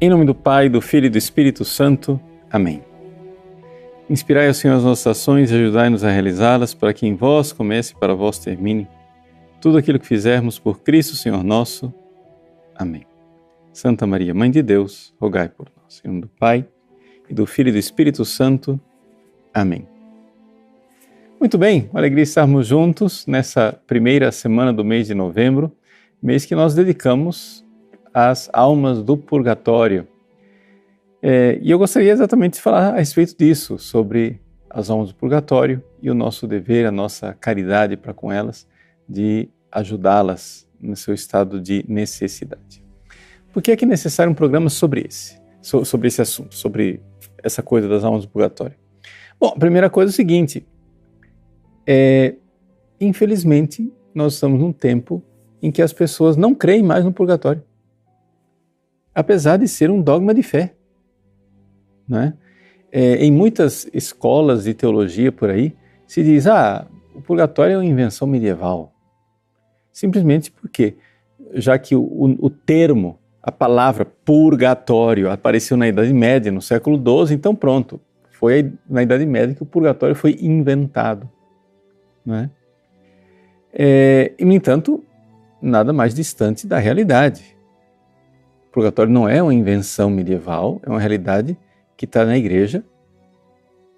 Em nome do Pai, do Filho e do Espírito Santo. Amém. Inspirai, ó Senhor, as nossas ações e ajudai-nos a realizá-las, para que em vós comece e para vós termine tudo aquilo que fizermos por Cristo, Senhor nosso. Amém. Santa Maria, Mãe de Deus, rogai por nós. Em nome do Pai, e do Filho e do Espírito Santo. Amém. Muito bem, uma alegria estarmos juntos nessa primeira semana do mês de novembro, mês que nós dedicamos às almas do purgatório. E eu gostaria exatamente de falar a respeito disso, sobre as almas do purgatório e o nosso dever, a nossa caridade para com elas, de ajudá-las no seu estado de necessidade. Por que é necessário um programa sobre esse assunto, sobre essa coisa das almas do purgatório? Bom, a primeira coisa é o seguinte, infelizmente nós estamos num tempo em que as pessoas não creem mais no purgatório, apesar de ser um dogma de fé, né? Em muitas escolas de teologia por aí, se diz, o purgatório é uma invenção medieval. Simplesmente porque, já que o termo, a palavra purgatório apareceu na Idade Média, no século XII, então pronto, foi na Idade Média que o purgatório foi inventado, né? E, no entanto, nada mais distante da realidade. O purgatório não é uma invenção medieval, é uma realidade que está na Igreja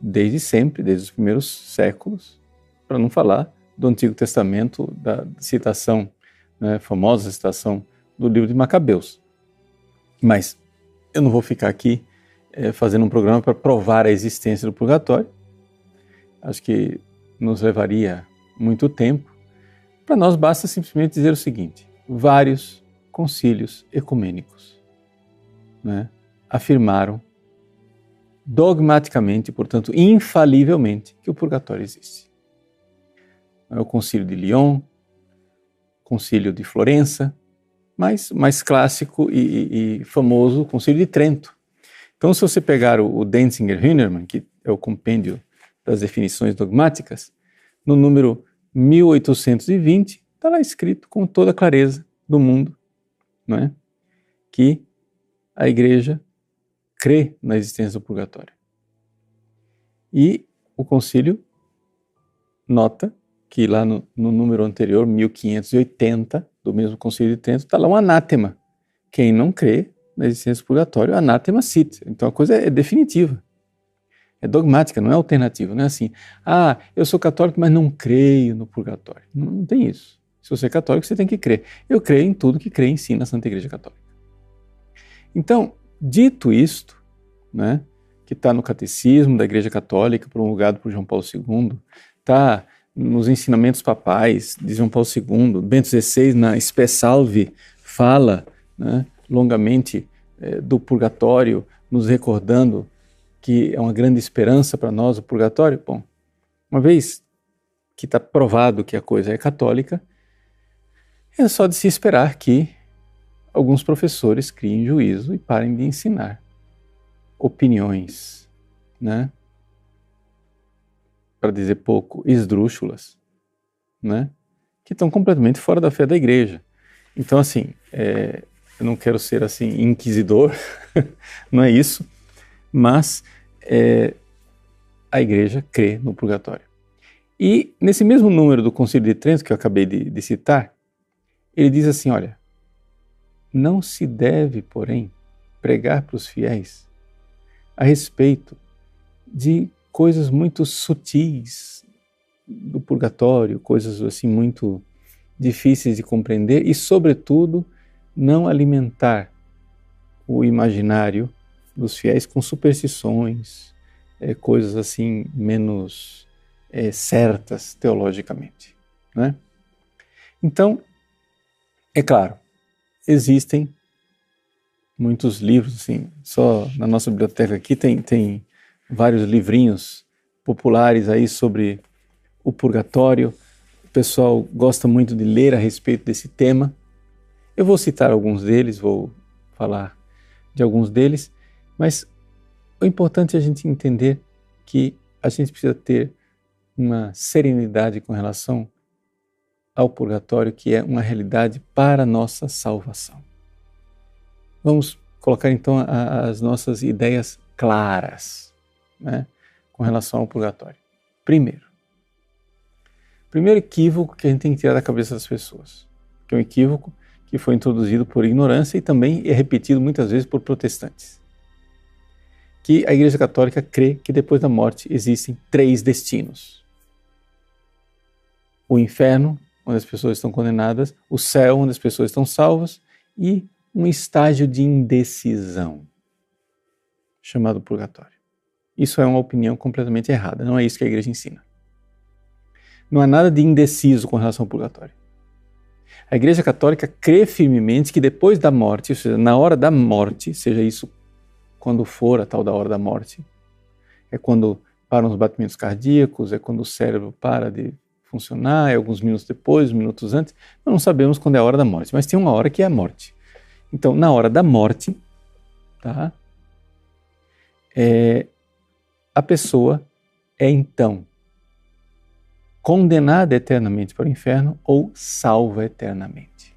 desde sempre, desde os primeiros séculos, para não falar do Antigo Testamento, da citação, né, famosa citação do livro de Macabeus. Mas eu não vou ficar aqui fazendo um programa para provar a existência do purgatório. Acho que nos levaria muito tempo. Para nós basta simplesmente dizer o seguinte: vários concílios ecumênicos, né, afirmaram dogmaticamente, portanto infalivelmente, que o purgatório existe. É o concílio de Lyon, o concílio de Florença, mas mais clássico e famoso, o concílio de Trento. Então, se você pegar o Denzinger-Hühnermann, que é o compêndio das definições dogmáticas, no número 1820, está lá escrito com toda a clareza do mundo, não é? Que a Igreja crê na existência do purgatório. E o concílio nota que lá no número anterior, 1580, do mesmo concílio de Trento, está lá um anátema. Quem não crê na existência do purgatório, anátema sit. Então a coisa é definitiva. É dogmática, não é alternativa. Não é assim, eu sou católico, mas não creio no purgatório. Não tem isso. Se você é católico, você tem que crer. Eu creio em tudo que crê e ensina a Santa Igreja Católica. Então, dito isto, né, que está no Catecismo da Igreja Católica, promulgado por João Paulo II, está nos ensinamentos papais de João Paulo II, Bento XVI, na Spe Salvi, fala, né, longamente do purgatório, nos recordando que é uma grande esperança para nós o purgatório. Bom, uma vez que está provado que a coisa é católica, é só de se esperar que alguns professores criem juízo e parem de ensinar opiniões, né? Para dizer pouco, esdrúxulas, né? Que estão completamente fora da fé da Igreja. Então, assim, eu não quero ser assim inquisidor, não é isso, mas a Igreja crê no purgatório. E nesse mesmo número do Concílio de Trento que eu acabei de citar, ele diz assim, olha, não se deve, porém, pregar para os fiéis a respeito de coisas muito sutis do purgatório, coisas assim muito difíceis de compreender e, sobretudo, não alimentar o imaginário dos fiéis com superstições, coisas assim menos certas teologicamente, né? Então, é claro, existem muitos livros, assim, só na nossa biblioteca aqui tem vários livrinhos populares aí sobre o purgatório. O pessoal gosta muito de ler a respeito desse tema. Eu vou citar alguns deles, vou falar de alguns deles, mas o importante é a gente entender que a gente precisa ter uma serenidade com relação ao purgatório, que é uma realidade para a nossa salvação. Vamos colocar então as nossas ideias claras, né, com relação ao purgatório. Primeiro equívoco que a gente tem que tirar da cabeça das pessoas, que é um equívoco que foi introduzido por ignorância e também é repetido muitas vezes por protestantes, que a Igreja Católica crê que depois da morte existem 3 destinos: o inferno, onde as pessoas estão condenadas, o céu, onde as pessoas estão salvas, e um estágio de indecisão, chamado purgatório. Isso é uma opinião completamente errada, não é isso que a Igreja ensina. Não há nada de indeciso com relação ao purgatório. A Igreja Católica crê firmemente que depois da morte, ou seja, na hora da morte, seja isso quando for a tal da hora da morte, é quando param os batimentos cardíacos, é quando o cérebro para de funcionar, é alguns minutos depois, minutos antes, nós não sabemos quando é a hora da morte, mas tem uma hora que é a morte. Então, na hora da morte, tá, a pessoa é então condenada eternamente para o inferno ou salva eternamente.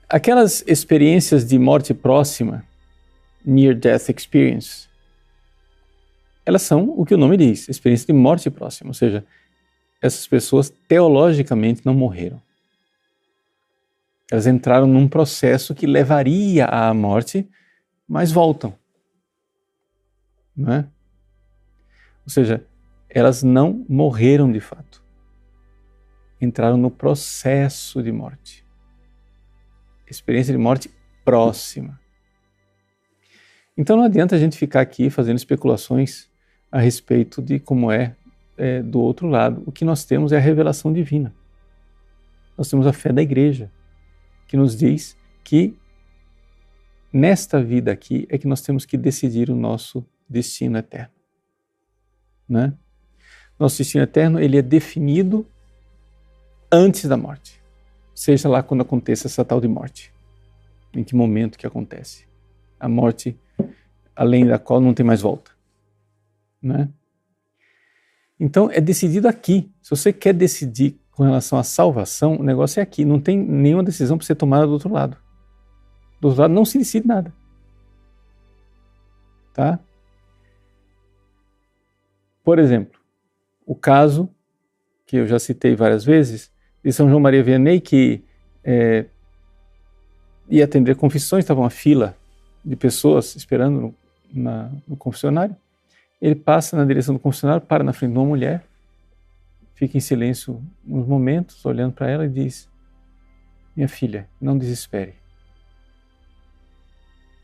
Aquelas experiências de morte próxima, Near Death Experience, elas são o que o nome diz, experiência de morte próxima, ou seja, essas pessoas teologicamente não morreram. Elas entraram num processo que levaria à morte, mas voltam. Não é? Ou seja, elas não morreram de fato. Entraram no processo de morte. Experiência de morte próxima. Então não adianta a gente ficar aqui fazendo especulações a respeito de como é do outro lado. O que nós temos é a revelação divina. Nós temos a fé da Igreja, que nos diz que nesta vida aqui é que nós temos que decidir o nosso destino eterno. Né? Nosso destino eterno, ele é definido antes da morte. Seja lá quando aconteça essa tal de morte. Em que momento que acontece. A morte além da qual não tem mais volta. Né? Então é decidido aqui. Se você quer decidir com relação à salvação, o negócio é aqui. Não tem nenhuma decisão para ser tomada do outro lado. Do outro lado não se decide nada. Tá? Por exemplo, o caso que eu já citei várias vezes, de São João Maria Vianney, que ia atender confissões, estava uma fila de pessoas esperando no confessionário. Ele passa na direção do confessionário, para na frente de uma mulher, fica em silêncio uns momentos, olhando para ela e diz: minha filha, não desespere.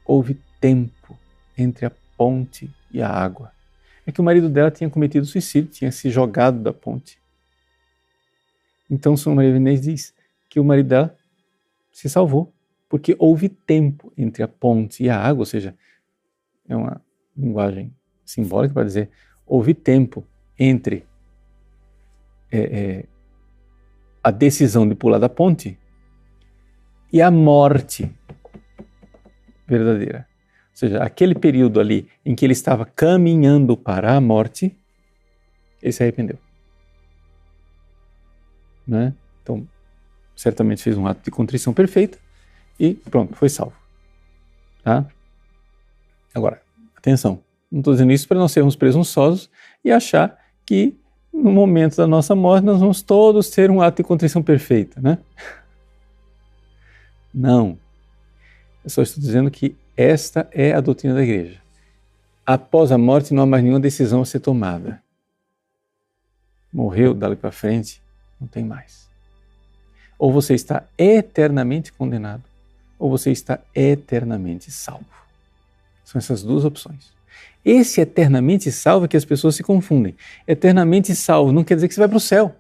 Houve tempo entre a ponte e a água. É que o marido dela tinha cometido suicídio, tinha se jogado da ponte. Então São Maria Vianney diz que o marido dela se salvou, porque houve tempo entre a ponte e a água, ou seja, é uma linguagem simbólica para dizer, houve tempo entre a decisão de pular da ponte e a morte verdadeira. Ou seja, aquele período ali em que ele estava caminhando para a morte, ele se arrependeu. Né? Então, certamente fez um ato de contrição perfeita e pronto, foi salvo. Tá? Agora, atenção, não estou dizendo isso para não sermos presunçosos e achar que no momento da nossa morte nós vamos todos ter um ato de contrição perfeita, né? Não. Eu só estou dizendo que esta é a doutrina da Igreja. Após a morte não há mais nenhuma decisão a ser tomada. Morreu, dali para frente, não tem mais. Ou você está eternamente condenado, ou você está eternamente salvo. São essas duas opções. Esse eternamente salvo é que as pessoas se confundem. Eternamente salvo não quer dizer que você vai para o céu.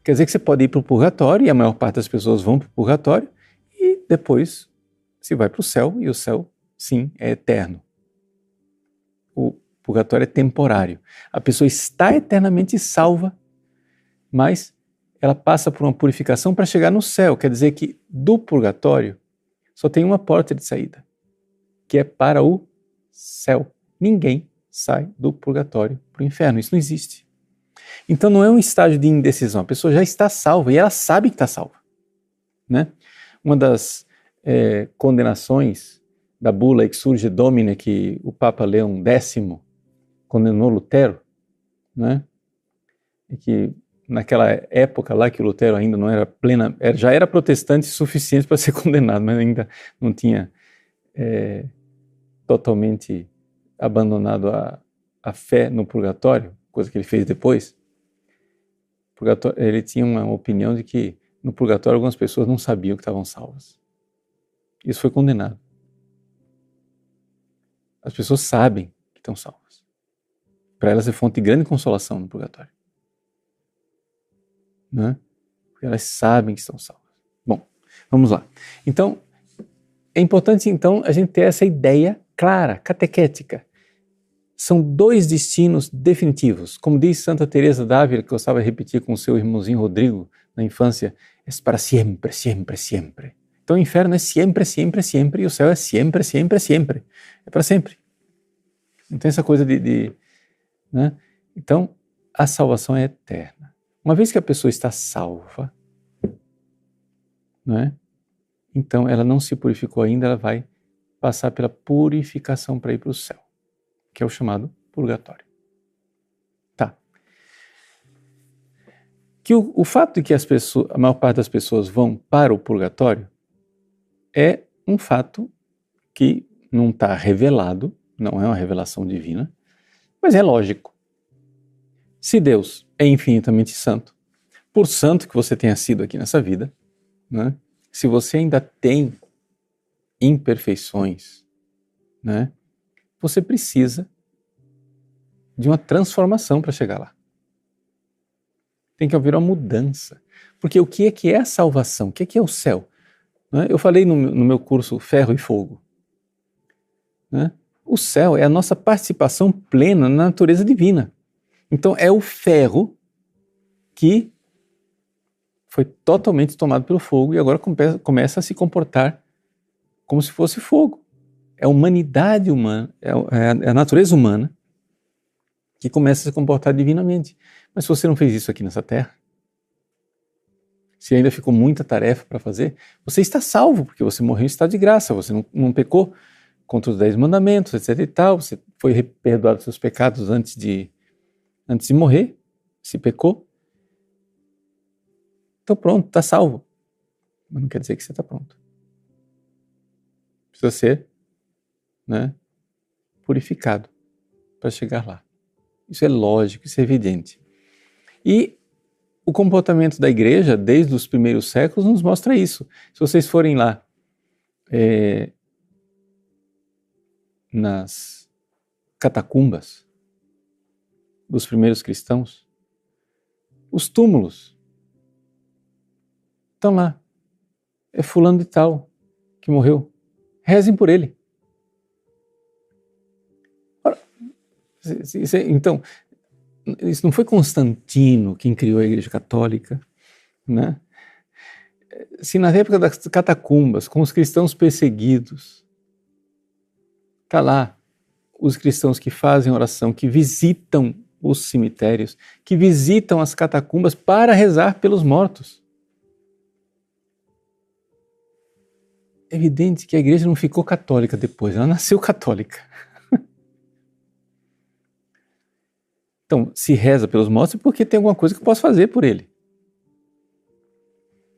Quer dizer que você pode ir para o purgatório, e a maior parte das pessoas vão para o purgatório, e depois se vai para o céu, e o céu, sim, é eterno. O purgatório é temporário. A pessoa está eternamente salva, mas ela passa por uma purificação para chegar no céu. Quer dizer que do purgatório só tem uma porta de saída, que é para o céu. Ninguém sai do purgatório para o inferno. Isso não existe. Então não é um estágio de indecisão. A pessoa já está salva e ela sabe que está salva. Né? Uma das condenações da bula Exsurge Domine, que o Papa Leão X condenou Lutero, né? E que naquela época lá que o Lutero ainda não era já era protestante o suficiente para ser condenado, mas ainda não tinha totalmente abandonado a fé no purgatório, coisa que ele fez depois. Ele tinha uma opinião de que no purgatório algumas pessoas não sabiam que estavam salvas. Isso foi condenado. As pessoas sabem que estão salvas. Para elas é fonte de grande consolação no purgatório. Né? Porque elas sabem que estão salvas. Bom, vamos lá. Então, é importante então a gente ter essa ideia clara, catequética. São dois destinos definitivos. Como diz Santa Teresa d'Ávila, que gostava de repetir com o seu irmãozinho Rodrigo na infância, é para sempre, sempre, sempre. Então o inferno é sempre, sempre, sempre, e o céu é sempre, sempre, sempre. É para sempre. Não tem essa coisa né? Então, a salvação é eterna. Uma vez que a pessoa está salva, né? Então ela não se purificou ainda, ela vai passar pela purificação para ir para o céu, que é o chamado purgatório. Tá. Que o fato de que a maior parte das pessoas vão para o purgatório é um fato que não está revelado, não é uma revelação divina, mas é lógico. Se Deus é infinitamente santo, por santo que você tenha sido aqui nessa vida, né, se você ainda tem imperfeições, né, você precisa de uma transformação para chegar lá. Tem que haver uma mudança. Porque o que é a salvação? O que é o céu? Né? Eu falei no meu curso Ferro e Fogo. Né? O céu é a nossa participação plena na natureza divina. Então é o ferro que foi totalmente tomado pelo fogo e agora começa a se comportar como se fosse fogo. É a humanidade humana, é a natureza humana que começa a se comportar divinamente. Mas se você não fez isso aqui nessa terra, se ainda ficou muita tarefa para fazer, você está salvo, porque você morreu em estado de graça, você não pecou contra os 10 mandamentos, etc e tal, você foi perdoado dos seus pecados antes de morrer, se pecou. Então pronto, está salvo. Mas não quer dizer que você está pronto. Precisa ser, né, purificado para chegar lá. Isso é lógico, isso é evidente. E o comportamento da igreja, desde os primeiros séculos, nos mostra isso. Se vocês forem lá nas catacumbas dos primeiros cristãos, os túmulos estão lá. É fulano de tal que morreu. Rezem por ele. Ora, então, isso não foi Constantino quem criou a Igreja Católica, né? Se na época das catacumbas, com os cristãos perseguidos, está lá os cristãos que fazem oração, que visitam os cemitérios, que visitam as catacumbas para rezar pelos mortos. É evidente que a igreja não ficou católica depois, ela nasceu católica. Então, se reza pelos mortos é porque tem alguma coisa que eu posso fazer por ele.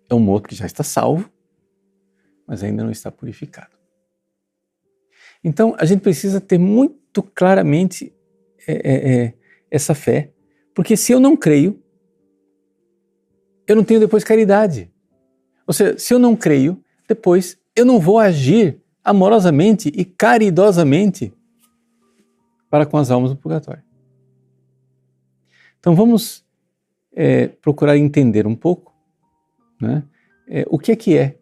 É um morto que já está salvo, mas ainda não está purificado. Então, a gente precisa ter muito claramente essa fé, porque se eu não creio, eu não tenho depois caridade. Ou seja, se eu não creio, depois eu não vou agir amorosamente e caridosamente para com as almas do purgatório. Então vamos procurar entender um pouco, né, o que é,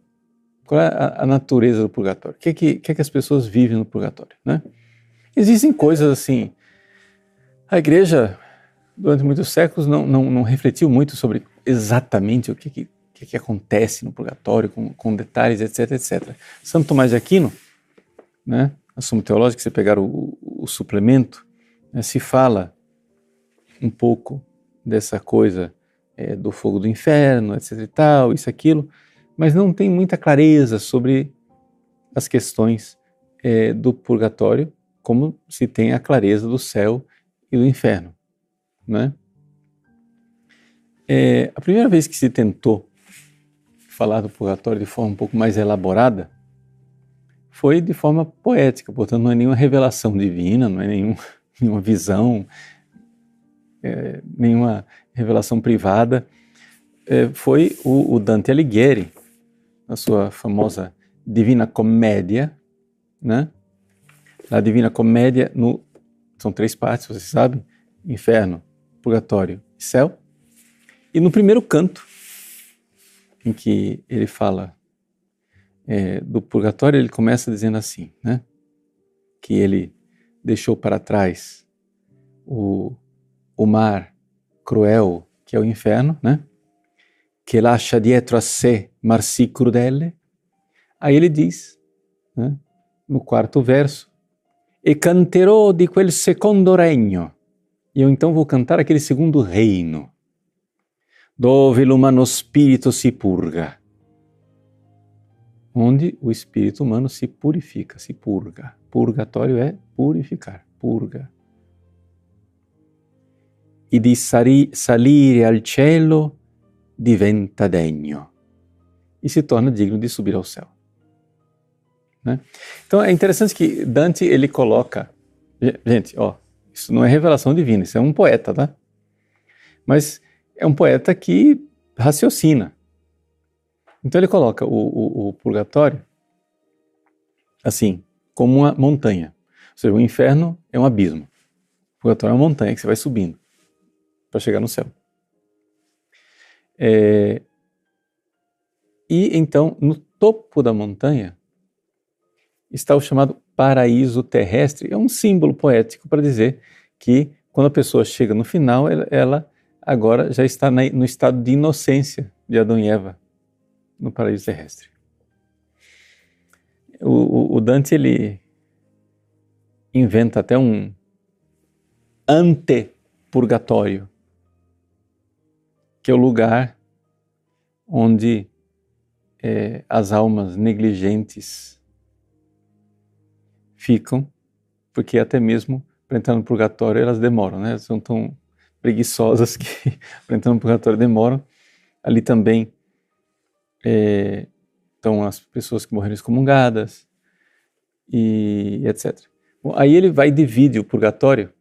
qual é a natureza do purgatório, o que é que as pessoas vivem no purgatório, né? Existem coisas assim, a igreja durante muitos séculos não refletiu muito sobre exatamente o que acontece no purgatório, com detalhes, etc, etc. Santo Tomás de Aquino, né, a Suma Teológica, se pegar o suplemento, né, se fala um pouco dessa coisa do fogo do inferno, etc e tal, isso, aquilo, mas não tem muita clareza sobre as questões do purgatório, como se tem a clareza do céu e do inferno, né? A primeira vez que se tentou falar do purgatório de forma um pouco mais elaborada foi de forma poética, portanto não é nenhuma revelação divina, não é nenhuma visão, nenhuma revelação privada. Foi o Dante Alighieri, na sua famosa Divina Commedia, né? A Divina Commedia são 3 partes, vocês sabem: inferno, purgatório e céu. E no primeiro canto, em que ele fala do purgatório, ele começa dizendo assim, né? Que ele deixou para trás o mar cruel, que é o inferno, né? Que lascia dietro a sé mar sì crudele. Aí ele diz, né, no 4º verso: e canterò di quel secondo regno. E eu então vou cantar aquele segundo reino, dove l'umano spirito si purga, onde o espírito humano se purifica, se purga. Purgatório é purificar, purga. E di salire al cielo diventa degno. E se torna digno de subir ao céu, né? Então é interessante que Dante, ele coloca... Gente, isso não é revelação divina, isso é um poeta, tá? Mas é um poeta que raciocina. Então ele coloca o purgatório assim, como uma montanha. Ou seja, o inferno é um abismo. O purgatório é uma montanha que você vai subindo para chegar no céu. E então, no topo da montanha está o chamado paraíso terrestre. É um símbolo poético para dizer que quando a pessoa chega no final, ela agora já está no estado de inocência de Adão e Eva, no paraíso terrestre. O Dante, ele inventa até um antepurgatório, que é o lugar onde as almas negligentes ficam, porque até mesmo para entrar no purgatório elas demoram, né? Elas são tão preguiçosas que para entrar no purgatório demoram. Ali também estão as pessoas que morreram excomungadas e etc. Bom, aí ele vai e divide o purgatório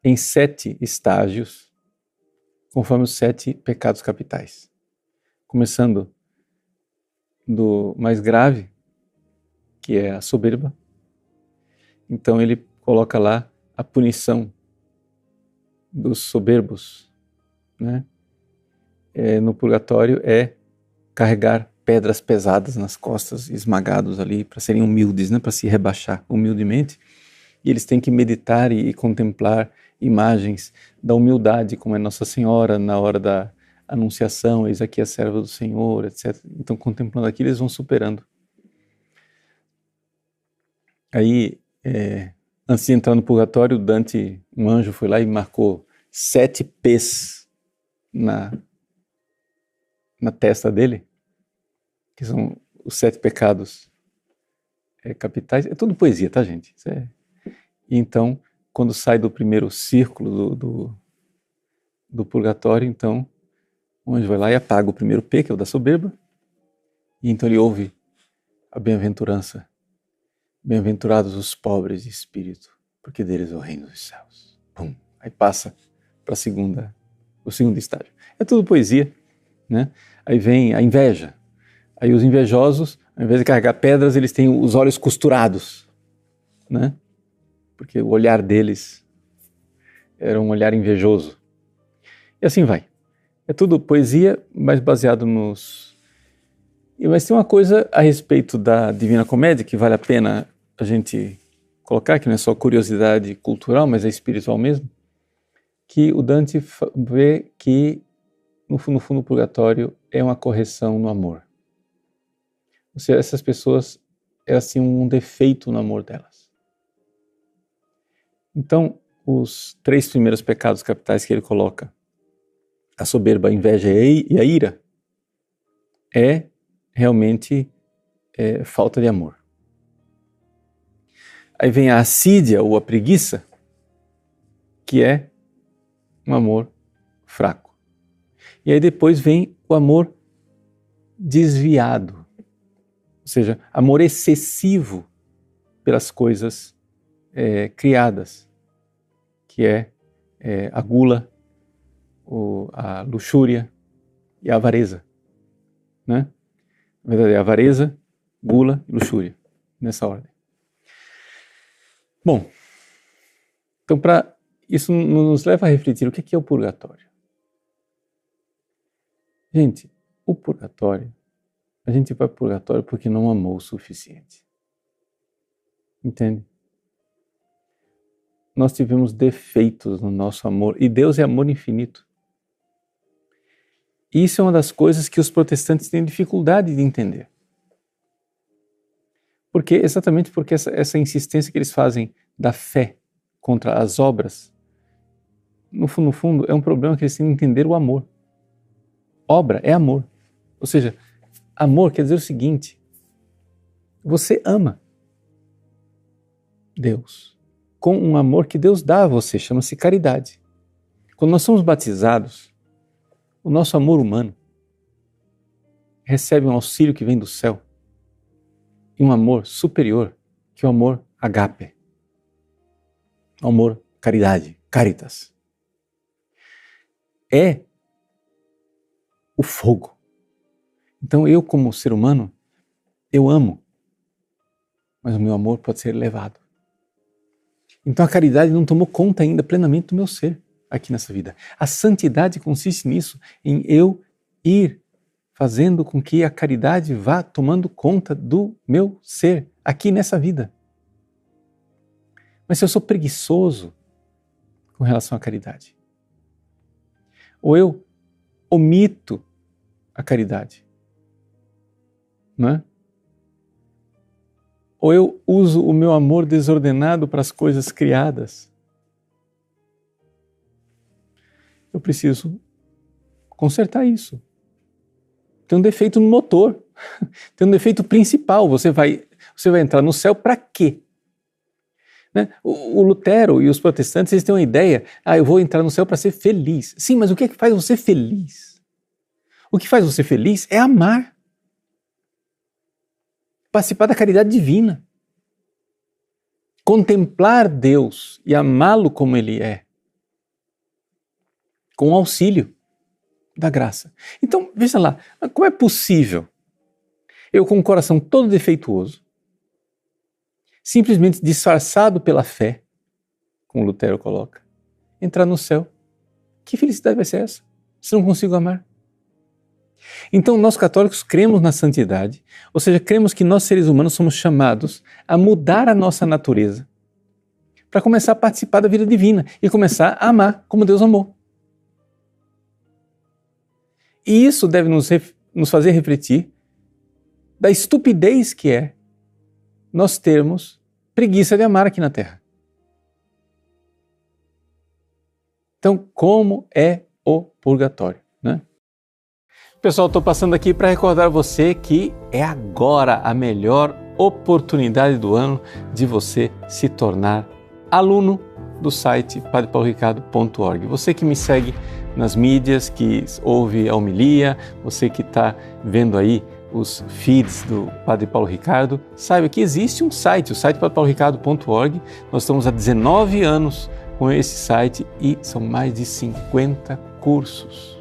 em 7 estágios, conforme os 7 pecados capitais. Começando do mais grave, que é a soberba. Então ele coloca lá a punição dos soberbos, né? No purgatório é carregar pedras pesadas nas costas, esmagados ali, para serem humildes, né? Para se rebaixar humildemente. E eles têm que meditar e contemplar imagens da humildade, como é Nossa Senhora na hora da anunciação, eis aqui a serva do Senhor, etc. Então, contemplando aquilo, eles vão superando. Aí, antes de entrar no purgatório, Dante, um anjo, foi lá e marcou 7 P's na testa dele, que são os 7 pecados capitais. É tudo poesia, tá, gente? E então, quando sai do primeiro círculo do purgatório, então, o anjo vai lá e apaga o primeiro P, que é o da soberba, e então ele ouve a bem-aventurança. Bem-aventurados os pobres de espírito, porque deles é o reino dos céus. Pum. Aí passa para o segundo estágio. É tudo poesia, né? Aí vem a inveja. Aí os invejosos, ao invés de carregar pedras, eles têm os olhos costurados, né? Porque o olhar deles era um olhar invejoso. E assim vai. É tudo poesia, mas baseado nos... Mas tem uma coisa a respeito da Divina Comédia que vale a pena a gente colocar, que não é só curiosidade cultural, mas é espiritual mesmo, que o Dante vê que, no fundo, o purgatório é uma correção no amor. Ou seja, essas pessoas, elas tinham um defeito no amor delas. Então, os 3 primeiros pecados capitais que ele coloca, a soberba, a inveja e a ira, é realmente falta de amor. Aí vem a assídia ou a preguiça, que é um amor fraco. E aí depois vem o amor desviado, ou seja, amor excessivo pelas coisas criadas, que é a gula, a luxúria e a avareza, né? Na verdade é avareza, gula e luxúria, nessa ordem. Bom, então isso nos leva a refletir o que é o purgatório. Gente, o purgatório, a gente vai para o purgatório porque não amou o suficiente. Entende? Nós tivemos defeitos no nosso amor e Deus é amor infinito. E isso é uma das coisas que os protestantes têm dificuldade de entender. Exatamente porque essa insistência que eles fazem da fé contra as obras, no fundo, é um problema que eles têm de entender o amor. Obra é amor. Ou seja, amor quer dizer o seguinte: você ama Deus com um amor que Deus dá a você, chama-se caridade. Quando nós somos batizados, o nosso amor humano recebe um auxílio que vem do céu e um amor superior, que é o amor agape, o amor caridade, caritas. É o fogo. Então eu, como ser humano, eu amo, mas o meu amor pode ser elevado. Então a caridade não tomou conta ainda plenamente do meu ser aqui nessa vida. A santidade consiste nisso, em eu ir fazendo com que a caridade vá tomando conta do meu ser aqui nessa vida. Mas se eu sou preguiçoso com relação à caridade, ou eu omito a caridade, não é? Ou eu uso o meu amor desordenado para as coisas criadas, eu preciso consertar isso. Tem um defeito no motor, tem um defeito principal. Você vai entrar no céu para quê? Né? O Lutero e os protestantes, eles têm uma ideia: eu vou entrar no céu para ser feliz. Sim, mas o que é que faz você feliz? O que faz você feliz é amar. Participar da caridade divina. Contemplar Deus e amá-lo como Ele é. Com o auxílio da graça. Então, veja lá, como é possível eu, com um coração todo defeituoso, simplesmente disfarçado pela fé, como Lutero coloca, entrar no céu? Que felicidade vai ser essa, se não consigo amar? Então, nós católicos cremos na santidade, ou seja, cremos que nós seres humanos somos chamados a mudar a nossa natureza para começar a participar da vida divina e começar a amar como Deus amou. E isso deve nos fazer refletir da estupidez que é nós termos preguiça de amar aqui na Terra. Então, como é o purgatório, né? Pessoal, estou passando aqui para recordar você que é agora a melhor oportunidade do ano de você se tornar aluno do site padrepauloricardo.org. Você que me segue nas mídias, que ouve a homilia, você que está vendo aí os feeds do Padre Paulo Ricardo, saiba que existe um site, o site padrepauloricardo.org. Nós estamos há 19 anos com esse site e são mais de 50 cursos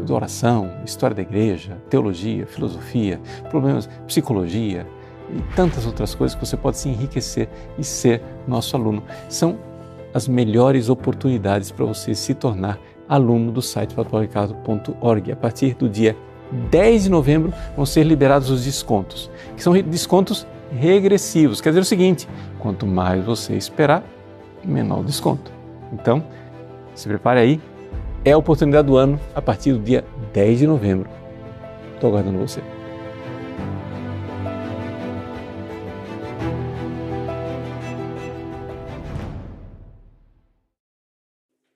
de oração, história da igreja, teologia, filosofia, problemas, psicologia e tantas outras coisas que você pode se enriquecer e ser nosso aluno. São as melhores oportunidades para você se tornar aluno do site padrepauloricardo.org. A partir do dia 10 de novembro vão ser liberados os descontos, que são descontos regressivos. Quer dizer o seguinte: quanto mais você esperar, menor o desconto. Então, se prepare aí, é a oportunidade do ano a partir do dia 10 de novembro. Estou aguardando você.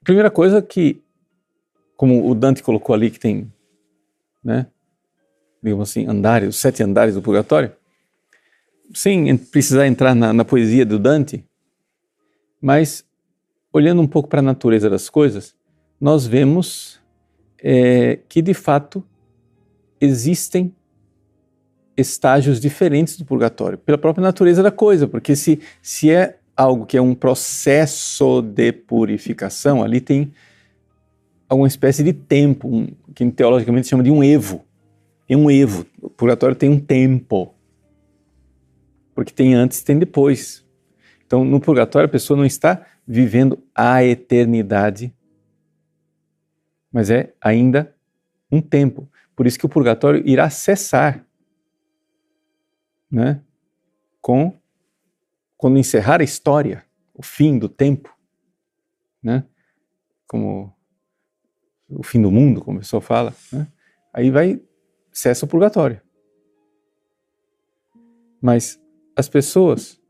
Primeira coisa que, como o Dante colocou ali, que tem, né, digamos assim, andares, os 7 andares do purgatório, sem precisar entrar na poesia do Dante, mas olhando um pouco para a natureza das coisas, nós vemos que de fato existem estágios diferentes do purgatório, pela própria natureza da coisa, porque se é algo que é um processo de purificação, ali tem alguma espécie de tempo, que teologicamente se chama de um evo. É um evo. O purgatório tem um tempo, porque tem antes e tem depois. Então, no purgatório, a pessoa não está vivendo a eternidade, mas é ainda um tempo. Por isso que o purgatório irá cessar, né? Quando encerrar a história, o fim do tempo, né? Como o fim do mundo, como o pessoal fala, né? Aí cessa o purgatório. Mas as pessoas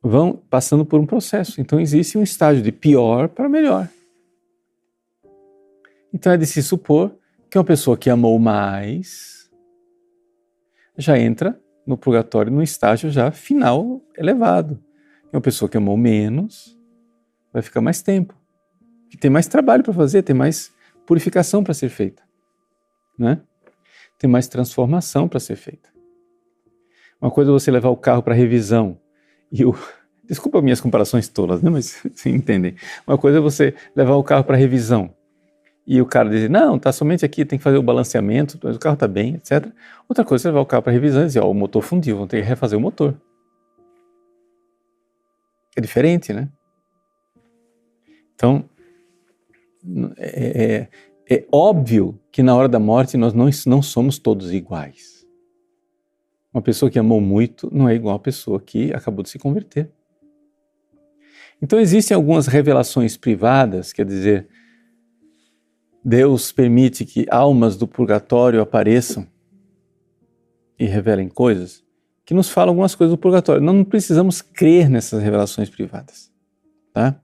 vão passando por um processo. Então existe um estágio de pior para melhor. Então é de se supor que uma pessoa que amou mais já entra no purgatório num estágio já final elevado. E uma pessoa que amou menos vai ficar mais tempo. Que tem mais trabalho para fazer, tem mais purificação para ser feita, né? Tem mais transformação para ser feita. Uma coisa é você levar o carro para revisão e desculpa minhas comparações tolas, né? Mas vocês entendem. Uma coisa é você levar o carro para revisão e o cara dizer, não, tá somente aqui, tem que fazer o balanceamento, mas o carro tá bem, etc. Outra coisa é você levar o carro para revisão e dizer, o motor fundiu, vão ter que refazer o motor. É diferente, né? Então, é óbvio que na hora da morte nós não somos todos iguais. Uma pessoa que amou muito não é igual a pessoa que acabou de se converter. Então existem algumas revelações privadas, quer dizer, Deus permite que almas do purgatório apareçam e revelem coisas que nos falam algumas coisas do purgatório. Nós não precisamos crer nessas revelações privadas, tá?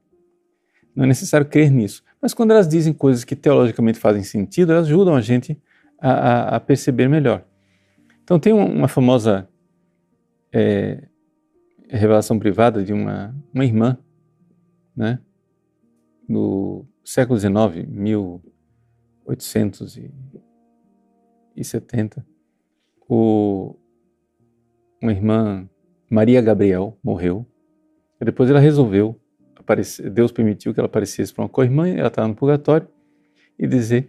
Não é necessário crer nisso. Mas quando elas dizem coisas que teologicamente fazem sentido, elas ajudam a gente a perceber melhor. Então tem uma famosa revelação privada de uma irmã, né, no século XIX, 1870, uma irmã, Maria Gabriel, morreu, e depois ela resolveu Deus permitiu que ela aparecesse para uma co-irmã, ela estava no purgatório, e dizer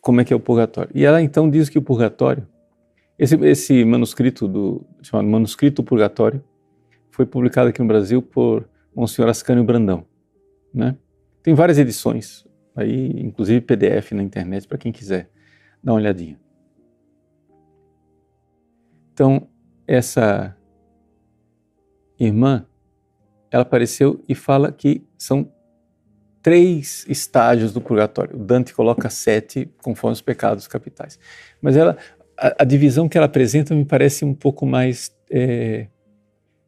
como é que é o purgatório. E ela então diz que o purgatório, esse manuscrito chamado Manuscrito do Purgatório, foi publicado aqui no Brasil por Monsenhor Ascânio Brandão, né? Tem várias edições, aí, inclusive PDF na internet, para quem quiser dar uma olhadinha. Então, essa irmã, ela apareceu e fala que são 3 estágios do purgatório. O Dante coloca 7 conforme os pecados capitais. Mas a divisão que ela apresenta me parece um pouco mais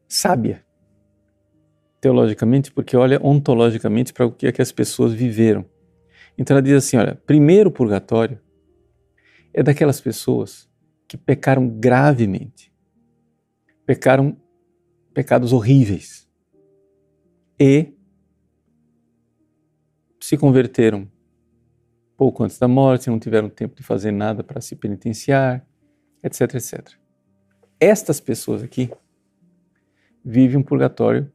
sábia, teologicamente, porque olha ontologicamente para o que é que as pessoas viveram. Então ela diz assim, olha, primeiro purgatório é daquelas pessoas que pecaram gravemente, pecaram pecados horríveis, e se converteram pouco antes da morte, não tiveram tempo de fazer nada para se penitenciar, etc, etc. Estas pessoas aqui vivem um purgatório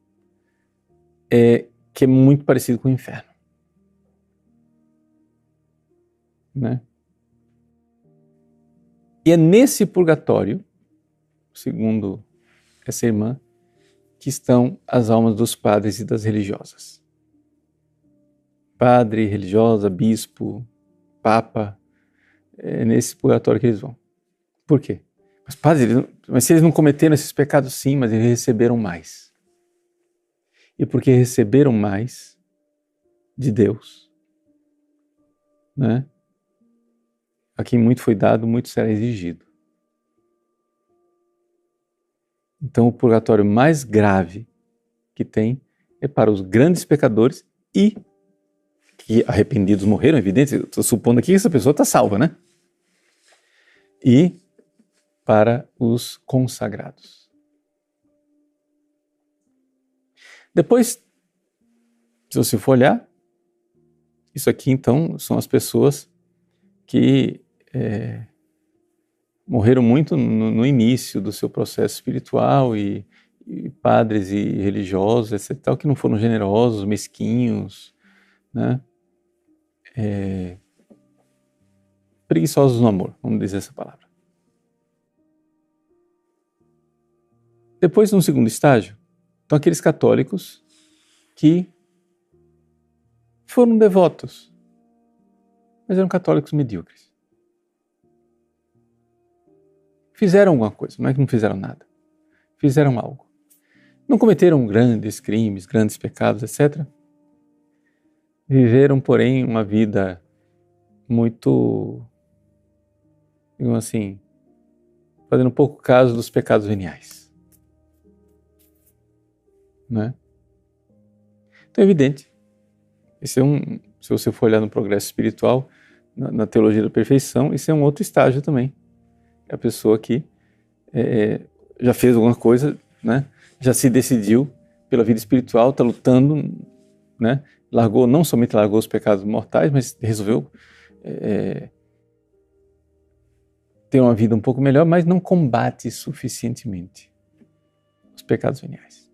que é muito parecido com o inferno, né? E é nesse purgatório, segundo essa irmã, que estão as almas dos padres e das religiosas. Padre, religiosa, bispo, papa, é nesse purgatório que eles vão. Por quê? Mas padre, mas se eles não cometeram esses pecados, sim, mas eles receberam mais. E porque receberam mais de Deus, né? A quem muito foi dado, muito será exigido. Então o purgatório mais grave que tem é para os grandes pecadores e que arrependidos morreram, evidente, estou supondo aqui que essa pessoa está salva, né? E para os consagrados. Depois, se você for olhar, isso aqui então são as pessoas que morreram muito no início do seu processo espiritual e padres e religiosos, etc., tal, que não foram generosos, mesquinhos, né? Preguiçosos no amor, vamos dizer essa palavra. Depois, no segundo estágio, estão aqueles católicos que foram devotos, mas eram católicos medíocres. Fizeram alguma coisa, não é que não fizeram nada. Fizeram algo. Não cometeram grandes crimes, grandes pecados, etc. Viveram, porém, uma vida muito, digamos assim, fazendo pouco caso dos pecados veniais. Né? Então é evidente. Esse é se você for olhar no progresso espiritual, na teologia da perfeição, isso é um outro estágio também. É a pessoa que já fez alguma coisa, né? Já se decidiu pela vida espiritual, está lutando, né? Não somente largou os pecados mortais, mas resolveu ter uma vida um pouco melhor, mas não combate suficientemente os pecados veniais.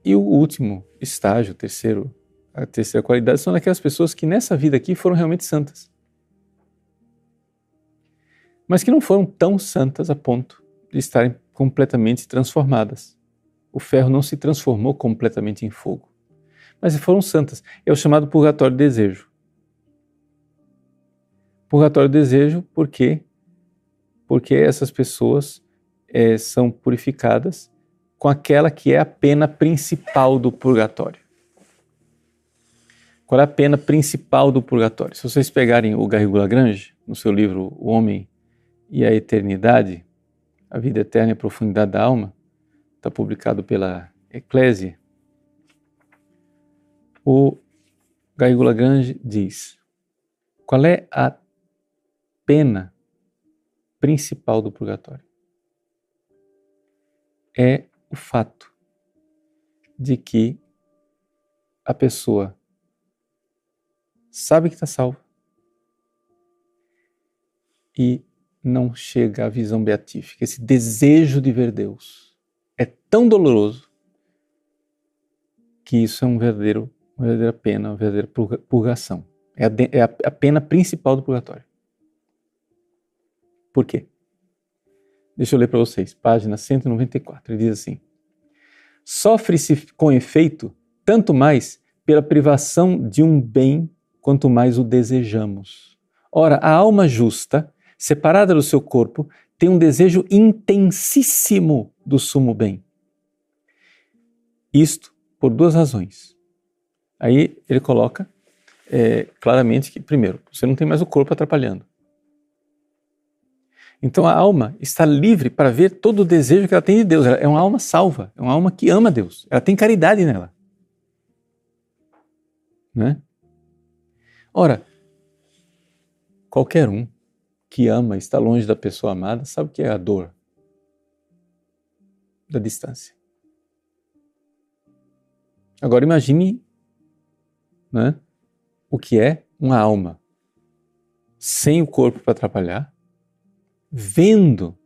E o último estágio, a terceira qualidade, são aquelas pessoas que nessa vida aqui foram realmente santas, mas que não foram tão santas a ponto de estarem completamente transformadas. O ferro não se transformou completamente em fogo, mas foram santas. É o chamado purgatório de desejo. Purgatório de desejo porque essas pessoas são purificadas com aquela que é a pena principal do purgatório. Qual é a pena principal do purgatório? Se vocês pegarem o Garrigou-Lagrange, no seu livro O Homem e a Eternidade, a Vida Eterna e a Profundidade da Alma, está publicado pela Eclésia, o Garrigou-Lagrange diz: qual é a pena principal do purgatório? É o fato de que a pessoa sabe que está salva e não chega à visão beatífica. Esse desejo de ver Deus é tão doloroso que isso é uma verdadeira pena, uma verdadeira purgação. É a pena principal do purgatório. Por quê? Deixa eu ler para vocês, página 194, ele diz assim: sofre-se com efeito tanto mais pela privação de um bem quanto mais o desejamos. Ora, a alma justa, separada do seu corpo, tem um desejo intensíssimo do sumo bem. Isto por duas razões. Aí ele coloca claramente que, primeiro, você não tem mais o corpo atrapalhando. Então a alma está livre para ver todo o desejo que ela tem de Deus. Ela é uma alma salva, é uma alma que ama Deus. Ela tem caridade nela. Né? Ora, qualquer um que ama, está longe da pessoa amada, sabe o que é a dor da distância. Agora imagine, né, o que é uma alma sem o corpo para atrapalhar, vendo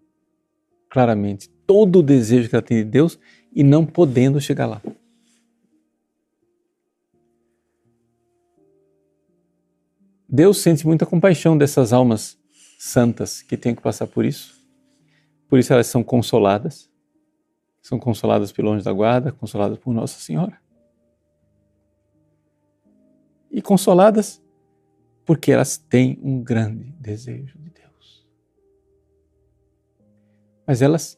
claramente todo o desejo que ela tem de Deus e não podendo chegar lá. Deus sente muita compaixão dessas almas santas que têm que passar por isso. Por isso elas são consoladas pelo anjo da guarda, consoladas por Nossa Senhora. E consoladas porque elas têm um grande desejo de Deus. Mas elas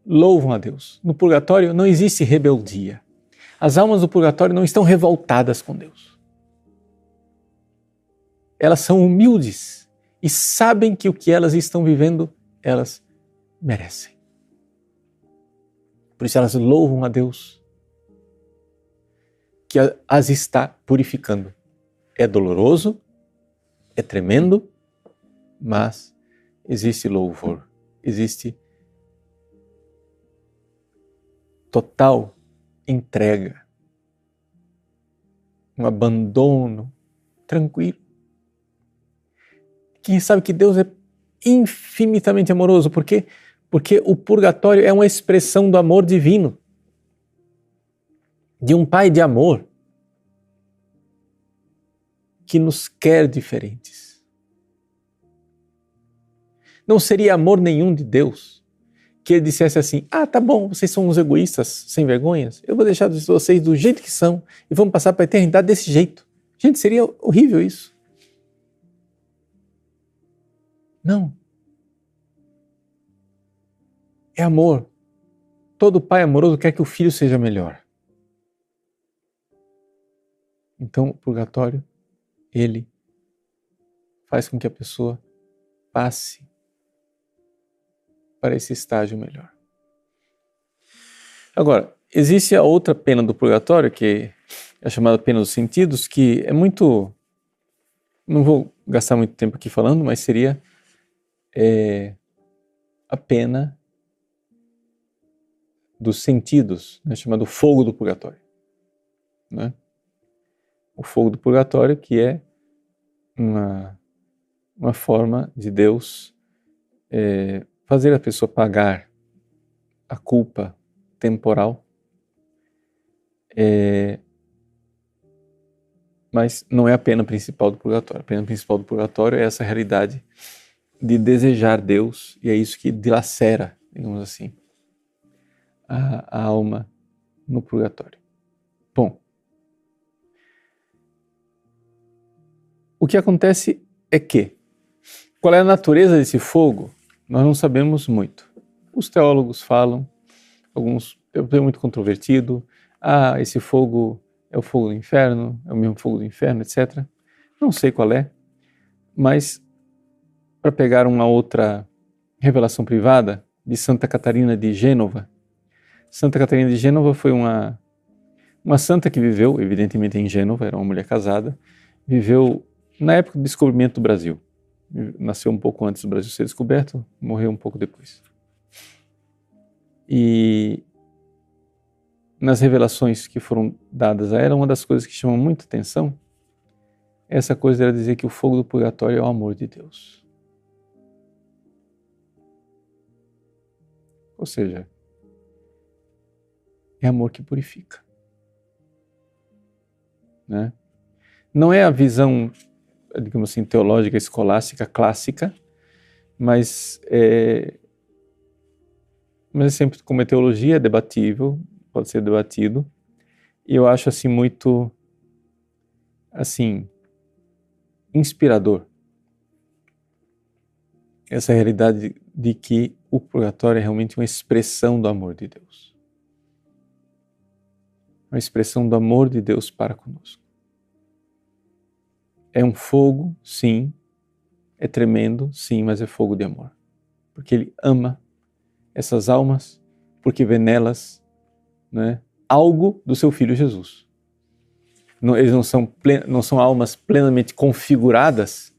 louvam a Deus. No purgatório não existe rebeldia. As almas do purgatório não estão revoltadas com Deus. Elas são humildes e sabem que o que elas estão vivendo, elas merecem. Por isso elas louvam a Deus, que as está purificando. É doloroso, é tremendo, mas existe louvor, existe total entrega, um abandono tranquilo. Quem sabe que Deus é infinitamente amoroso, porque o purgatório é uma expressão do amor divino, de um Pai de amor que nos quer diferentes. Não seria amor nenhum de Deus que Ele dissesse assim: ah, tá bom, vocês são uns egoístas sem vergonhas, eu vou deixar vocês do jeito que são e vamos passar para a eternidade desse jeito. Gente, seria horrível isso. Não. É amor. Todo pai amoroso quer que o filho seja melhor. Então, o purgatório, ele faz com que a pessoa passe para esse estágio melhor. Agora, existe a outra pena do purgatório, que é a chamada pena dos sentidos, que é muito... Não vou gastar muito tempo aqui falando, mas seria a pena dos sentidos, né, chamado fogo do purgatório. Né? O fogo do purgatório, que é uma forma de Deus fazer a pessoa pagar a culpa temporal, mas não é a pena principal do purgatório. A pena principal do purgatório é essa realidade de desejar Deus, e é isso que dilacera, digamos assim, a alma no purgatório. Bom, o que acontece é que, qual é a natureza desse fogo? Nós não sabemos muito. Os teólogos falam, alguns, é muito controvertido, esse fogo é o fogo do inferno, é o mesmo fogo do inferno, etc. Não sei qual é, mas para pegar uma outra revelação privada de Santa Catarina de Gênova. Santa Catarina de Gênova foi uma santa que viveu, evidentemente em Gênova, era uma mulher casada, viveu na época do descobrimento do Brasil. Nasceu um pouco antes do Brasil ser descoberto, morreu um pouco depois. E nas revelações que foram dadas a ela, uma das coisas que chamam muita atenção é essa coisa dela dizer que o fogo do purgatório é o amor de Deus. Ou seja, é amor que purifica. Né? Não é a visão, digamos assim, teológica, escolástica, clássica, mas é sempre, como é teologia, é debatível, pode ser debatido, e eu acho assim muito, assim, inspirador essa realidade de que o purgatório é realmente uma expressão do amor de Deus. Uma expressão do amor de Deus para conosco. É um fogo, sim, é tremendo, sim, mas é fogo de amor. Porque Ele ama essas almas, porque vê nelas, né, algo do seu Filho Jesus. Eles não são almas plenamente configuradas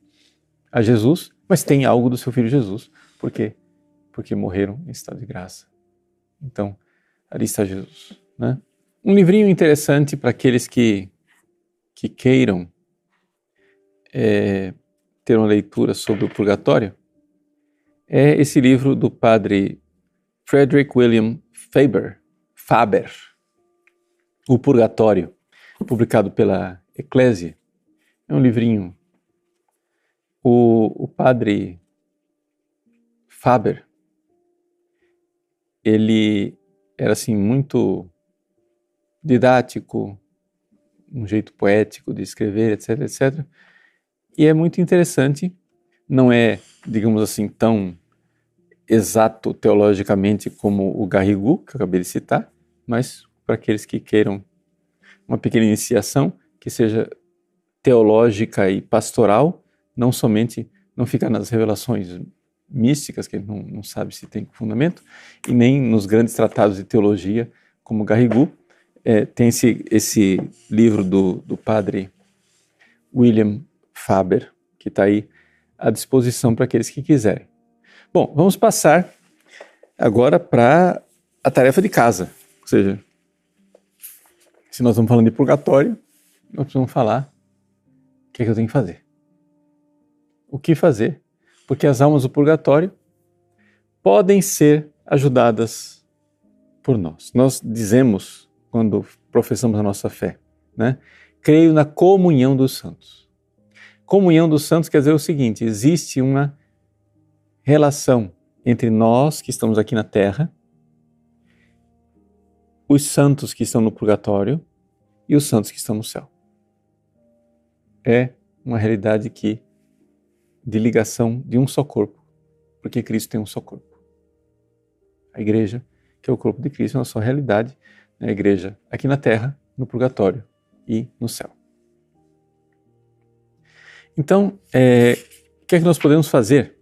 a Jesus, mas têm algo do seu Filho Jesus. Por quê? Porque morreram em estado de graça. Então, ali está Jesus. Né? Um livrinho interessante para aqueles que queiram ter uma leitura sobre o purgatório é esse livro do padre Frederick William Faber, O Purgatório, publicado pela Eclésia. É um livrinho. O padre Faber, ele era assim muito didático, um jeito poético de escrever, etc, etc. E é muito interessante, não é, digamos assim, tão exato teologicamente como o Garrigou, que eu acabei de citar, mas para aqueles que queiram uma pequena iniciação, que seja teológica e pastoral, não somente, não ficar nas revelações místicas, que a gente não sabe se tem fundamento, e nem nos grandes tratados de teologia, como Garrigou. Tem esse livro do padre William Faber, que está aí à disposição para aqueles que quiserem. Bom, vamos passar agora para a tarefa de casa. Ou seja, se nós estamos falando de purgatório, nós precisamos falar o que é que eu tenho que fazer. O que fazer? Porque as almas do purgatório podem ser ajudadas por nós. Nós dizemos, quando professamos a nossa fé, né? Creio na comunhão dos santos. Comunhão dos santos quer dizer o seguinte: existe uma relação entre nós que estamos aqui na Terra, os santos que estão no purgatório e os santos que estão no céu. É uma realidade de ligação de um só corpo, porque Cristo tem um só corpo. A igreja, que é o corpo de Cristo, é uma só realidade, a igreja aqui na Terra, no purgatório e no céu. Então, o que é que nós podemos fazer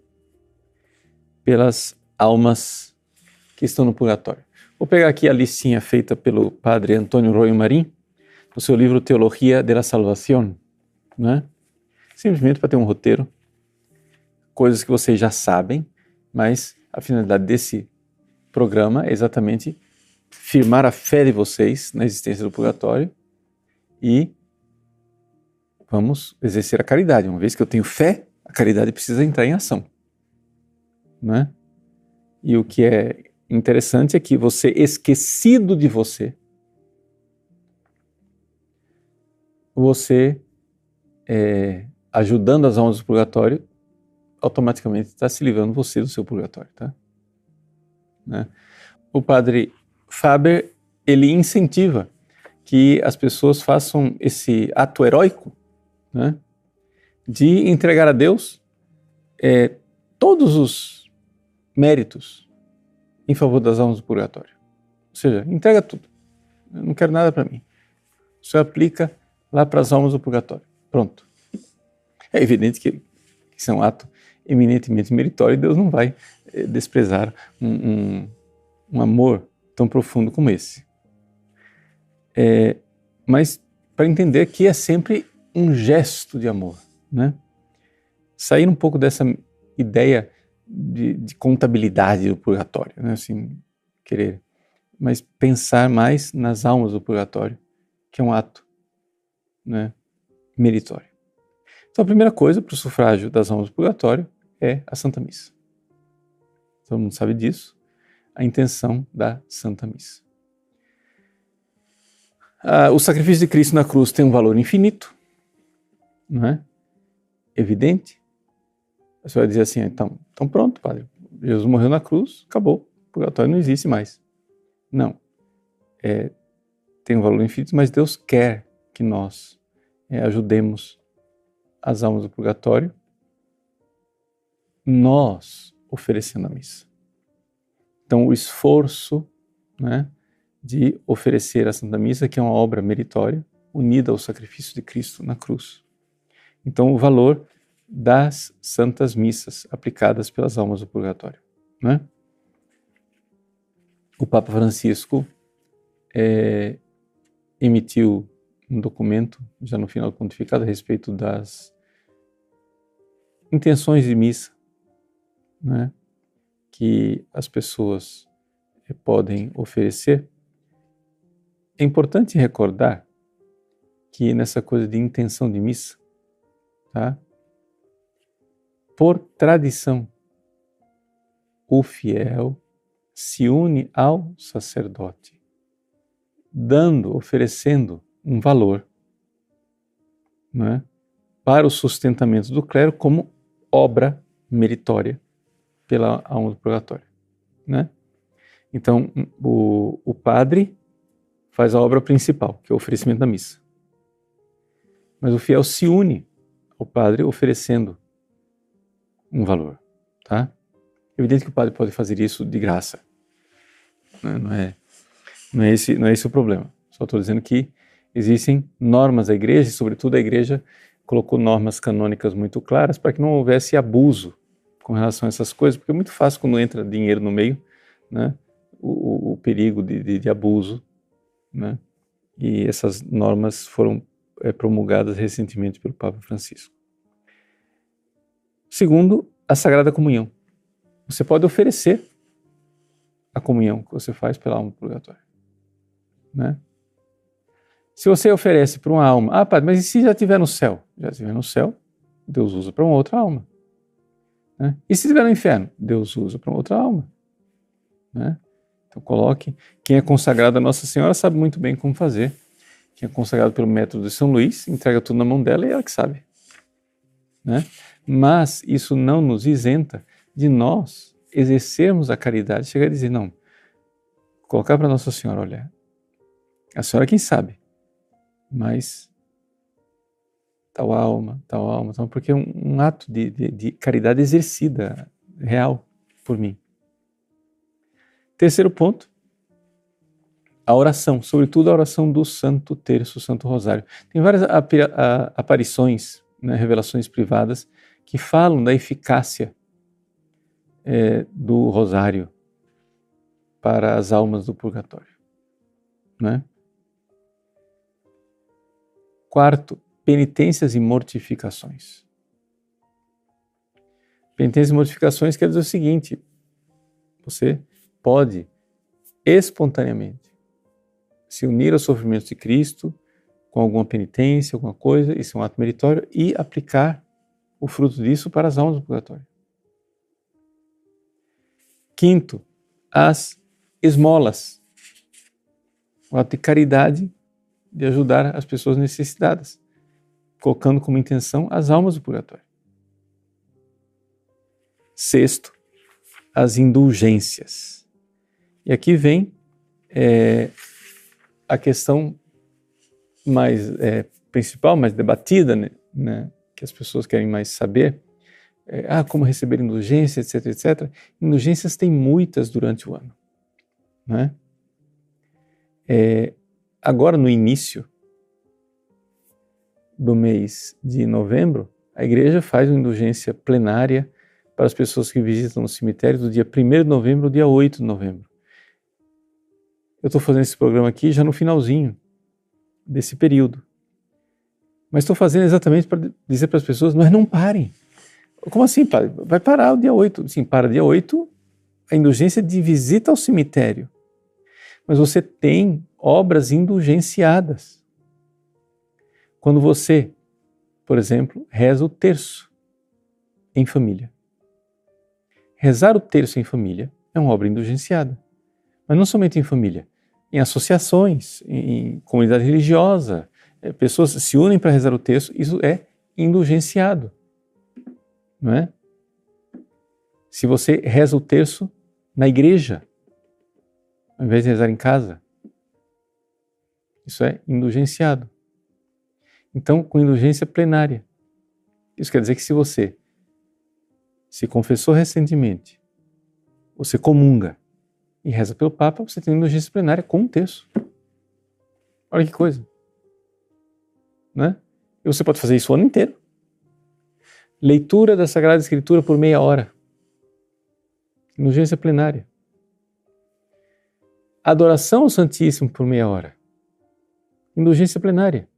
pelas almas que estão no purgatório? Vou pegar aqui a listinha feita pelo padre Antônio Royo Marim, no seu livro Teologia de la Salvación, né? Simplesmente para ter um roteiro, coisas que vocês já sabem, mas a finalidade desse programa é exatamente firmar a fé de vocês na existência do purgatório e vamos exercer a caridade. Uma vez que eu tenho fé, a caridade precisa entrar em ação, né? E o que é interessante é que você, esquecido de você, ajudando as almas do purgatório, automaticamente está se livrando você do seu purgatório, tá? Né? O padre Faber, ele incentiva que as pessoas façam esse ato heróico, né, de entregar a Deus todos os méritos em favor das almas do purgatório. Ou seja, entrega tudo. Eu não quero nada para mim. Você aplica lá para as almas do purgatório. Pronto. É evidente que isso é um ato eminentemente meritório e Deus não vai desprezar um amor tão profundo como esse. Mas para entender que é sempre um gesto de amor, né? Sair um pouco dessa ideia de contabilidade do purgatório, né? Assim, querer, mas pensar mais nas almas do purgatório, que é um ato, né, meritório. Então a primeira coisa para o sufrágio das almas do purgatório é a Santa Missa. Todo mundo sabe disso, a intenção da Santa Missa. O sacrifício de Cristo na cruz tem um valor infinito, não é? Evidente. Você vai dizer assim, então pronto, padre, Jesus morreu na cruz, acabou, o purgatório não existe mais. Não. Tem um valor infinito, mas Deus quer que nós ajudemos as almas do purgatório, nós oferecendo a missa. Então o esforço, né, de oferecer a Santa Missa, que é uma obra meritória, unida ao sacrifício de Cristo na cruz. Então o valor das santas missas aplicadas pelas almas do purgatório, né? O Papa Francisco emitiu um documento, já no final do pontificado, a respeito das intenções de missa, né, que as pessoas podem oferecer. É importante recordar que nessa coisa de intenção de missa, tá? Por tradição, o fiel se une ao sacerdote, oferecendo um valor, né, para o sustentamento do clero como obra meritória pela alma do purgatório, né? Então, o padre faz a obra principal, que é o oferecimento da missa. Mas o fiel se une ao padre oferecendo um valor, tá? É evidente que o padre pode fazer isso de graça. Não é esse o problema. Só estou dizendo que existem normas da igreja, e sobretudo a igreja colocou normas canônicas muito claras para que não houvesse abuso com relação a essas coisas, porque é muito fácil quando entra dinheiro no meio, né, o perigo de abuso, né? E essas normas foram promulgadas recentemente pelo Papa Francisco. Segundo, a Sagrada Comunhão. Você pode oferecer a comunhão que você faz pela alma do purgatório, né? Se você oferece para uma alma, padre, mas e se já estiver no céu? Já estiver no céu, Deus usa para uma outra alma, né? E se estiver no inferno? Deus usa para uma outra alma, né? Então coloque, quem é consagrado a Nossa Senhora sabe muito bem como fazer. Quem é consagrado pelo método de São Luís, entrega tudo na mão dela e ela que sabe, né? Mas isso não nos isenta de nós exercermos a caridade, chegar a dizer, não, colocar para Nossa Senhora, olha, a Senhora quem sabe, mas tal alma, porque é um ato de caridade exercida, real, por mim. Terceiro ponto, a oração, sobretudo a oração do Santo Terço, Santo Rosário. Tem várias aparições, né, revelações privadas, que falam da eficácia do Rosário para as almas do purgatório, né? Quarto, penitências e mortificações. Penitências e mortificações quer dizer o seguinte, você pode espontaneamente se unir aos sofrimentos de Cristo com alguma penitência, alguma coisa, isso é um ato meritório, e aplicar o fruto disso para as almas do purgatório. Quinto, as esmolas, o ato de caridade de ajudar as pessoas necessitadas, colocando como intenção as almas do purgatório. Sexto, as indulgências. E aqui vem a questão mais principal, mais debatida, né, que as pessoas querem mais saber, como receber indulgência, etc, etc. Indulgências tem muitas durante o ano, né? Agora, no início do mês de novembro, a igreja faz uma indulgência plenária para as pessoas que visitam o cemitério do dia 1º de novembro ao dia 8 de novembro. Eu estou fazendo esse programa aqui já no finalzinho desse período. Mas estou fazendo exatamente para dizer para as pessoas, mas não parem. Como assim, padre? Vai parar o dia 8. Sim, para dia 8 a indulgência de visita ao cemitério. Mas você tem obras indulgenciadas. Quando você, por exemplo, reza o terço em família. Rezar o terço em família é uma obra indulgenciada. Mas não somente em família, em associações, em comunidade religiosa, pessoas se unem para rezar o terço, isso é indulgenciado, não é? Se você reza o terço na igreja, ao invés de rezar em casa, isso é indulgenciado. Então, com indulgência plenária. Isso quer dizer que se você se confessou recentemente, você comunga e reza pelo Papa, você tem indulgência plenária com um terço. Olha que coisa. Né? E você pode fazer isso o ano inteiro. Leitura da Sagrada Escritura por meia hora. Indulgência plenária. Adoração ao Santíssimo por meia hora. Indulgência plenária.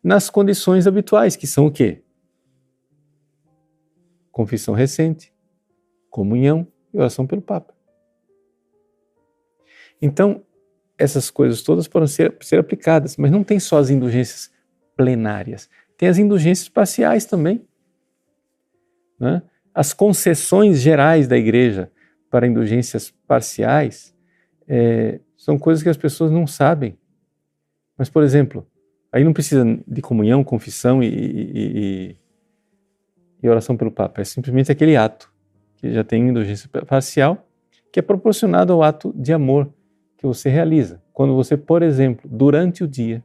Nas condições habituais, que são o quê? Confissão recente, comunhão e oração pelo Papa. Então, essas coisas todas podem ser aplicadas, mas não tem só as indulgências plenárias, tem as indulgências parciais também, né? As concessões gerais da igreja para indulgências parciais são coisas que as pessoas não sabem. Mas, por exemplo, aí não precisa de comunhão, confissão e oração pelo Papa, é simplesmente aquele ato que já tem indulgência parcial, que é proporcionado ao ato de amor que você realiza. Quando você, por exemplo, durante o dia,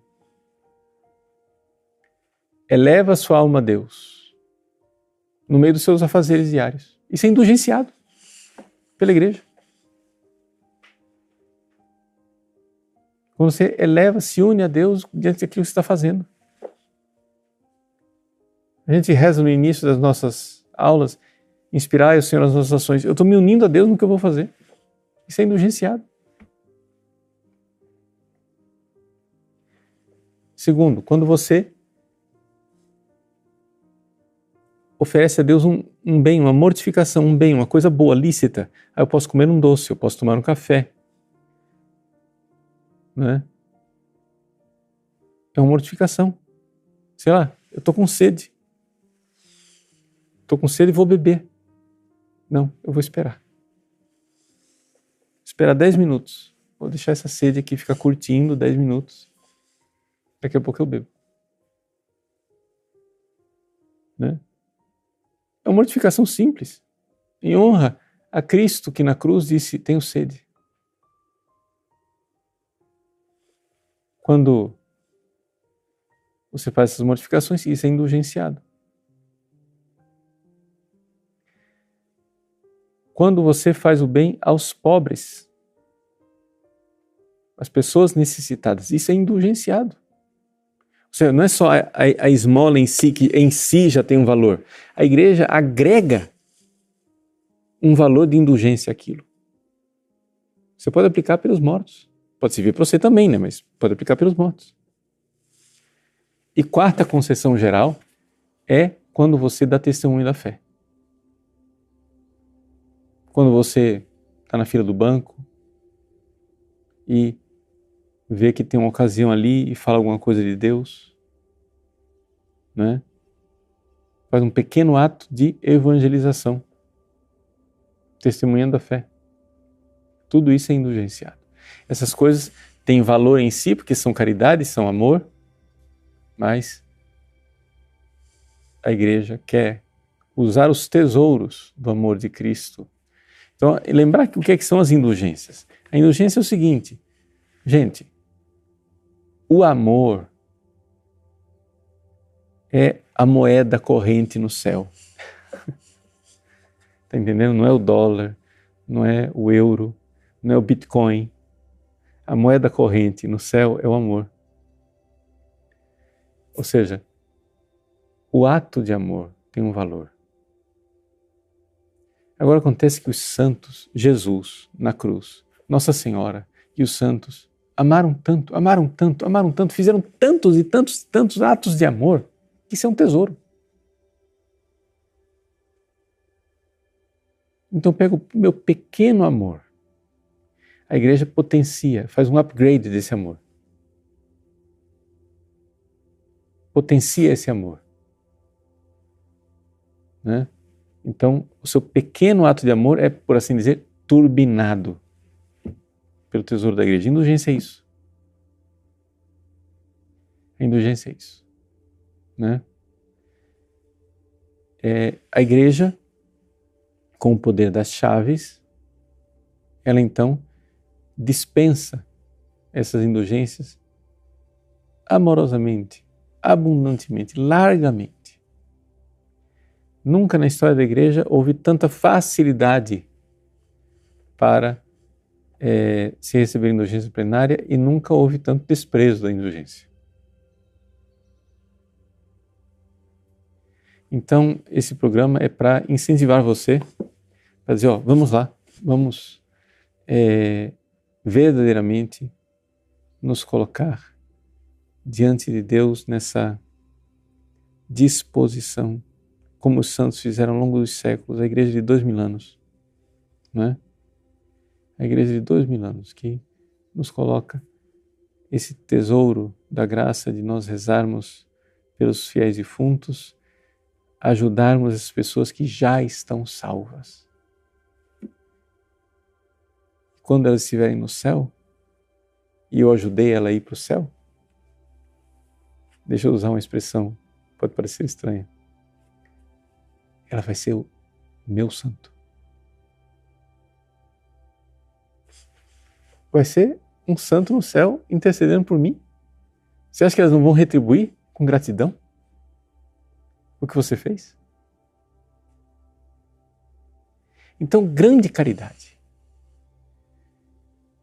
eleva a sua alma a Deus, no meio dos seus afazeres diários. Isso é indulgenciado pela igreja. Quando você eleva, se une a Deus diante daquilo que você está fazendo. A gente reza no início das nossas aulas, inspirai o Senhor nas nossas ações. Eu estou me unindo a Deus no que eu vou fazer. Isso é indulgenciado. Segundo, quando você oferece a Deus um bem, uma mortificação, um bem, uma coisa boa, lícita. Aí eu posso comer um doce, eu posso tomar um café. Né? É uma mortificação. Sei lá, eu estou com sede. Estou com sede e vou beber. Não, eu vou esperar. Esperar 10 minutos. Vou deixar essa sede aqui ficar curtindo 10 minutos. Daqui a pouco eu bebo. Né? É uma mortificação simples. Em honra a Cristo que na cruz disse, tenho sede. Quando você faz essas mortificações, isso é indulgenciado. Quando você faz o bem aos pobres, as pessoas necessitadas, isso é indulgenciado. Ou seja, não é só a esmola em si, que em si já tem um valor. A igreja agrega um valor de indulgência àquilo. Você pode aplicar pelos mortos. Pode servir para você também, né? Mas pode aplicar pelos mortos. E quarta concessão geral é quando você dá testemunho da fé. Quando você está na fila do banco e vê que tem uma ocasião ali e fala alguma coisa de Deus, né? Faz um pequeno ato de evangelização, testemunhando a fé. Tudo isso é indulgenciado. Essas coisas têm valor em si, porque são caridade, são amor, mas a igreja quer usar os tesouros do amor de Cristo. Então, lembrar que o que são as indulgências? A indulgência é o seguinte, gente, o amor é a moeda corrente no céu. Está entendendo? Não é o dólar, não é o euro, não é o Bitcoin. A moeda corrente no céu é o amor. Ou seja, o ato de amor tem um valor. Agora acontece que os santos, Jesus na cruz, Nossa Senhora e os santos amaram tanto, fizeram tantos e tantos atos de amor, que isso é um tesouro. Então pega o meu pequeno amor. A igreja potencia, faz um upgrade desse amor. Potencia esse amor. Né? Então, o seu pequeno ato de amor é, por assim dizer, turbinado pelo tesouro da igreja. Indulgência é isso. A indulgência é isso. Né? A igreja, com o poder das chaves, ela então dispensa essas indulgências amorosamente, abundantemente, largamente. Nunca na história da igreja houve tanta facilidade para se receber indulgência plenária e nunca houve tanto desprezo da indulgência. Então, esse programa é para incentivar você, para dizer, vamos lá, vamos verdadeiramente nos colocar diante de Deus nessa disposição, como os santos fizeram ao longo dos séculos, a igreja de 2000 anos, né? A igreja de 2000 anos que nos coloca esse tesouro da graça de nós rezarmos pelos fiéis defuntos, ajudarmos as pessoas que já estão salvas. Quando elas estiverem no céu, e eu ajudei ela a ir para o céu, deixa eu usar uma expressão, pode parecer estranha, ela vai ser o meu santo. Vai ser um santo no céu intercedendo por mim. Você acha que elas não vão retribuir com gratidão o que você fez? Então, grande caridade.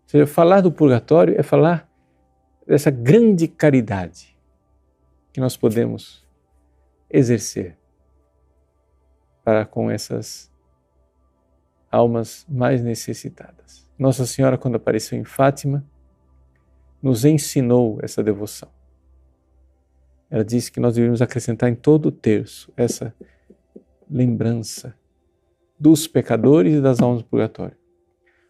Ou seja, falar do purgatório é falar dessa grande caridade que nós podemos exercer para com essas almas mais necessitadas. Nossa Senhora, quando apareceu em Fátima, nos ensinou essa devoção. Ela disse que nós deveríamos acrescentar em todo o terço essa lembrança dos pecadores e das almas do purgatório.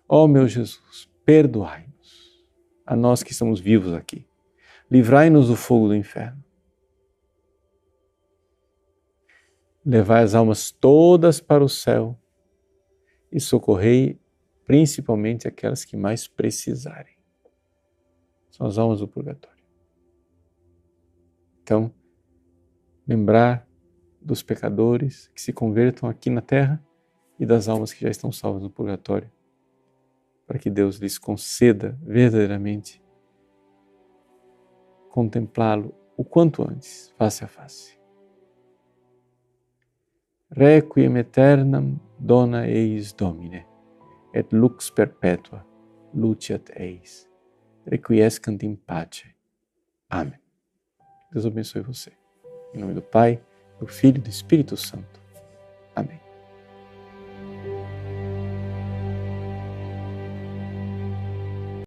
Ó meu Jesus, perdoai-nos, a nós que estamos vivos aqui. Livrai-nos do fogo do inferno. Levai as almas todas para o céu e socorrei principalmente aquelas que mais precisarem. São as almas do purgatório. Então, lembrar dos pecadores que se convertam aqui na terra e das almas que já estão salvas no purgatório, para que Deus lhes conceda verdadeiramente contemplá-lo o quanto antes, face a face. Requiem aeternam dona eis Domine, et lux perpetua luceat eis. Requiescant in pace. Amém. Deus abençoe você. Em nome do Pai, do Filho e do Espírito Santo. Amém.